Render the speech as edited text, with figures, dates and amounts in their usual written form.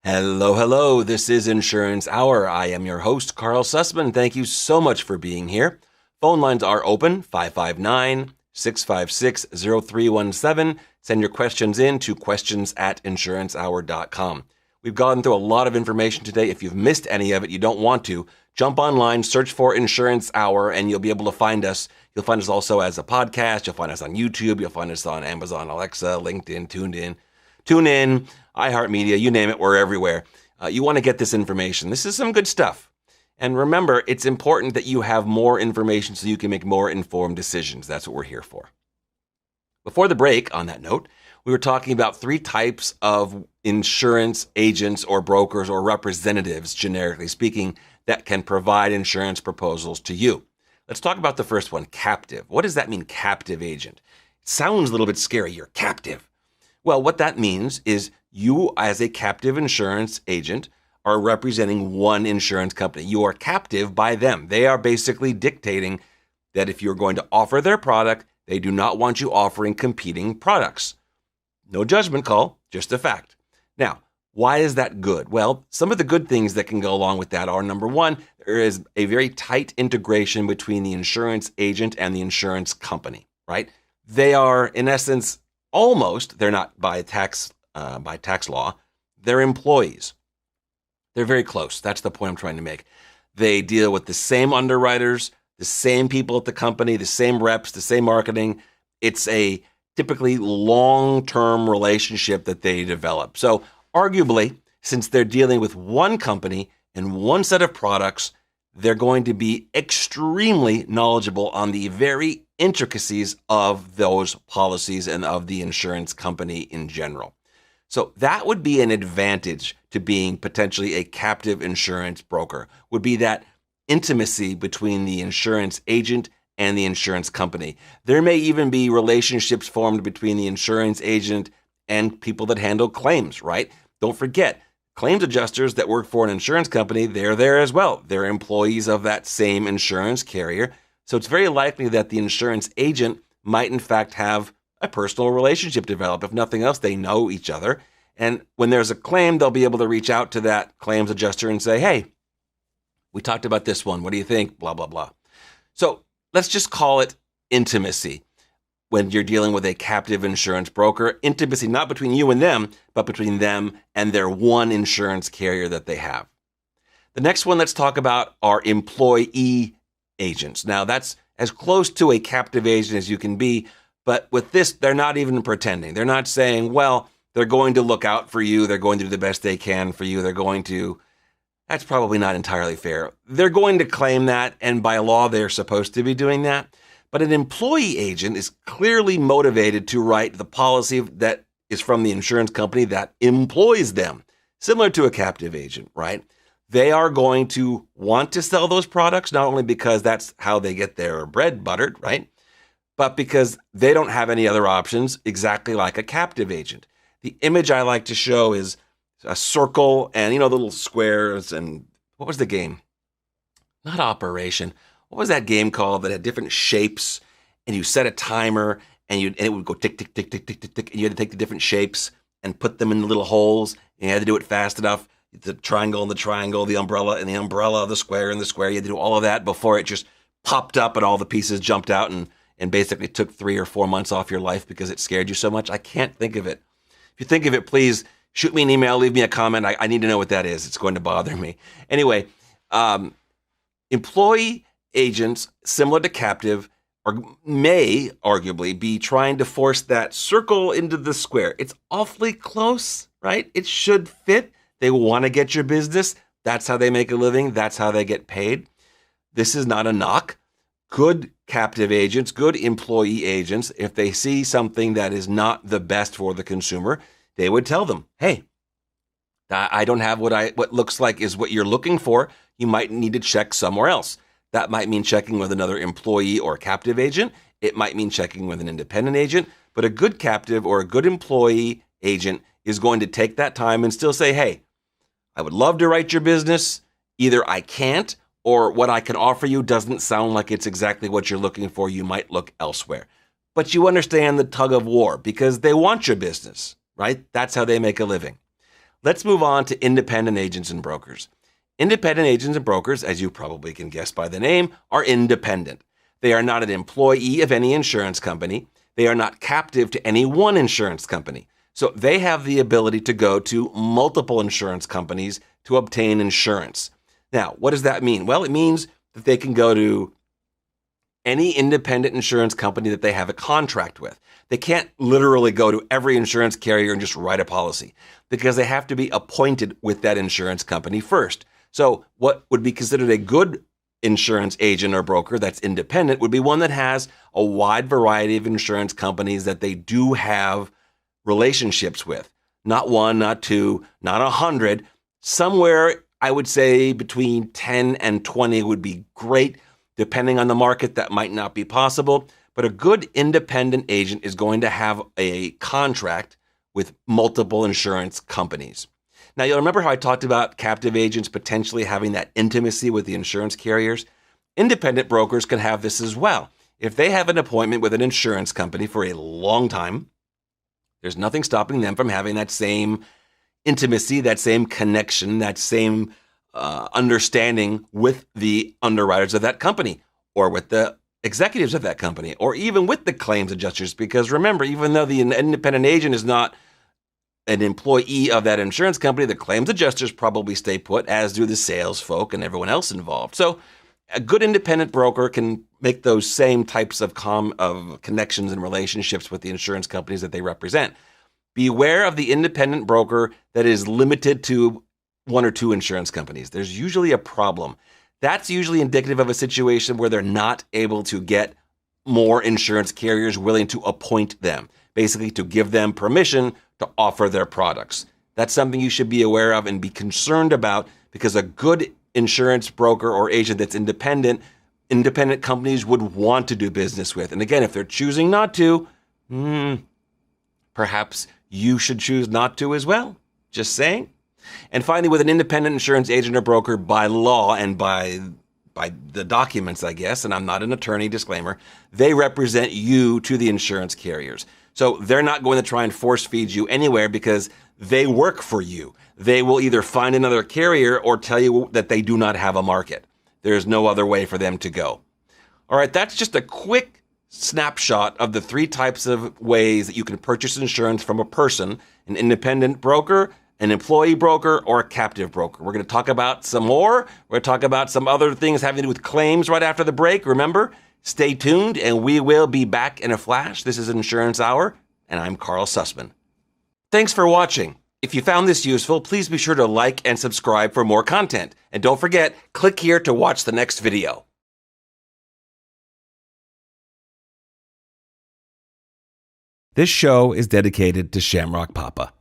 Hello, hello. This is Insurance Hour. I am your host, Karl Susman. Thank you so much for being here. Phone lines are open, 559-656-0317. Send your questions in to questions@insurancehour.com. We've gone through a lot of information today. If you've missed any of it, you don't want to, jump online, search for Insurance Hour, and you'll be able to find us. You'll find us also as a podcast. You'll find us on YouTube. You'll find us on Amazon, Alexa, LinkedIn, TuneIn, iHeartMedia, you name it, we're everywhere. You want to get this information. This is some good stuff. And remember, it's important that you have more information so you can make more informed decisions. That's what we're here for. Before the break, on that note, we were talking about three types of insurance agents or brokers or representatives, generically speaking, that can provide insurance proposals to you. Let's talk about the first one, captive. What does that mean, captive agent? It sounds a little bit scary. You're captive. Well, what that means is you, as a captive insurance agent, are representing one insurance company. You are captive by them. They are basically dictating that if you're going to offer their product, they do not want you offering competing products. No judgment call, just a fact. Now, why is that good? Well, some of the good things that can go along with that are, number one, there is a very tight integration between the insurance agent and the insurance company, right? They are, in essence, they're not by tax law, they're employees. They're very close. That's the point I'm trying to make. They deal with the same underwriters, the same people at the company, the same reps, the same marketing. It's a typically long-term relationship that they develop. So arguably, since they're dealing with one company and one set of products, they're going to be extremely knowledgeable on the very intricacies of those policies and of the insurance company in general. So that would be an advantage to being potentially a captive insurance broker, would be that intimacy between the insurance agent and the insurance company. There may even be relationships formed between the insurance agent and people that handle claims, right? Don't forget, claims adjusters that work for an insurance company, they're there as well. They're employees of that same insurance carrier. So it's very likely that the insurance agent might in fact have a personal relationship develop. If nothing else, they know each other. And when there's a claim, they'll be able to reach out to that claims adjuster and say, hey, we talked about this one. What do you think? Blah, blah, blah. So let's just call it intimacy. When you're dealing with a captive insurance broker, intimacy not between you and them, but between them and their one insurance carrier that they have. The next one let's talk about are employee agents. Now that's as close to a captive agent as you can be, but with this, they're not even pretending. They're not saying, well, they're going to look out for you. They're going to do the best they can for you. That's probably not entirely fair. They're going to claim that, and by law, they're supposed to be doing that. But an employee agent is clearly motivated to write the policy that is from the insurance company that employs them, similar to a captive agent, right? They are going to want to sell those products, not only because that's how they get their bread buttered, right? But because they don't have any other options, exactly like a captive agent. The image I like to show is a circle and, the little squares and what was the game? Not Operation. What was that game called that had different shapes and you set a timer and it would go tick, tick, tick, tick, tick, tick, tick, and you had to take the different shapes and put them in the little holes and you had to do it fast enough. The triangle and the triangle, the umbrella, the square and the square. You had to do all of that before it just popped up and all the pieces jumped out and basically took 3 or 4 months off your life because it scared you so much. I can't think of it. If you think of it, please shoot me an email, leave me a comment. I need to know what that is. It's going to bother me. Anyway, employee agents, similar to captive, may arguably be trying to force that circle into the square. It's awfully close, right? It should fit. They want to get your business. That's how they make a living. That's how they get paid. This is not a knock. Good captive agents, good employee agents, if they see something that is not the best for the consumer, they would tell them, hey, I don't have what looks like is what you're looking for. You might need to check somewhere else. That might mean checking with another employee or captive agent. It might mean checking with an independent agent, but a good captive or a good employee agent is going to take that time and still say, hey, I would love to write your business. Either I can't, or what I can offer you doesn't sound like it's exactly what you're looking for. You might look elsewhere. But you understand the tug of war because they want your business, right? That's how they make a living. Let's move on to independent agents and brokers. Independent agents and brokers, as you probably can guess by the name, are independent. They are not an employee of any insurance company. They are not captive to any one insurance company. So they have the ability to go to multiple insurance companies to obtain insurance. Now, what does that mean? Well, it means that they can go to any independent insurance company that they have a contract with. They can't literally go to every insurance carrier and just write a policy because they have to be appointed with that insurance company first. So what would be considered a good insurance agent or broker that's independent would be one that has a wide variety of insurance companies that they do have relationships with. Not one, not two, not 100. Somewhere, I would say between 10 and 20 would be great. Depending on the market, that might not be possible. But a good independent agent is going to have a contract with multiple insurance companies. Now, you'll remember how I talked about captive agents potentially having that intimacy with the insurance carriers? Independent brokers can have this as well. If they have an appointment with an insurance company for a long time, there's nothing stopping them from having that same intimacy, that same connection, that same understanding with the underwriters of that company or with the executives of that company or even with the claims adjusters. Because remember, even though the independent agent is not an employee of that insurance company, the claims adjusters probably stay put, as do the sales folk and everyone else involved. So a good independent broker can make those same types of connections and relationships with the insurance companies that they represent. Beware of the independent broker that is limited to one or two insurance companies. There's usually a problem. That's usually indicative of a situation where they're not able to get more insurance carriers willing to appoint them, basically to give them permission to offer their products. That's something you should be aware of and be concerned about, because a good insurance broker or agent that's independent companies would want to do business with. And again, if they're choosing not to, perhaps you should choose not to as well. Just saying. And finally, with an independent insurance agent or broker, by law and by the documents, I guess, and I'm not an attorney, disclaimer, they represent you to the insurance carriers. So they're not going to try and force feed you anywhere because they work for you. They will either find another carrier or tell you that they do not have a market. There's no other way for them to go. All right, that's just a quick snapshot of the three types of ways that you can purchase insurance from a person: an independent broker, an employee broker, or a captive broker. We're going to talk about some more. We're going to talk about some other things having to do with claims right after the break. Remember, stay tuned, and we will be back in a flash. This is Insurance Hour, and I'm Karl Susman. Thanks for watching. If you found this useful, please be sure to like and subscribe for more content. And don't forget, click here to watch the next video. This show is dedicated to Shamrock Papa.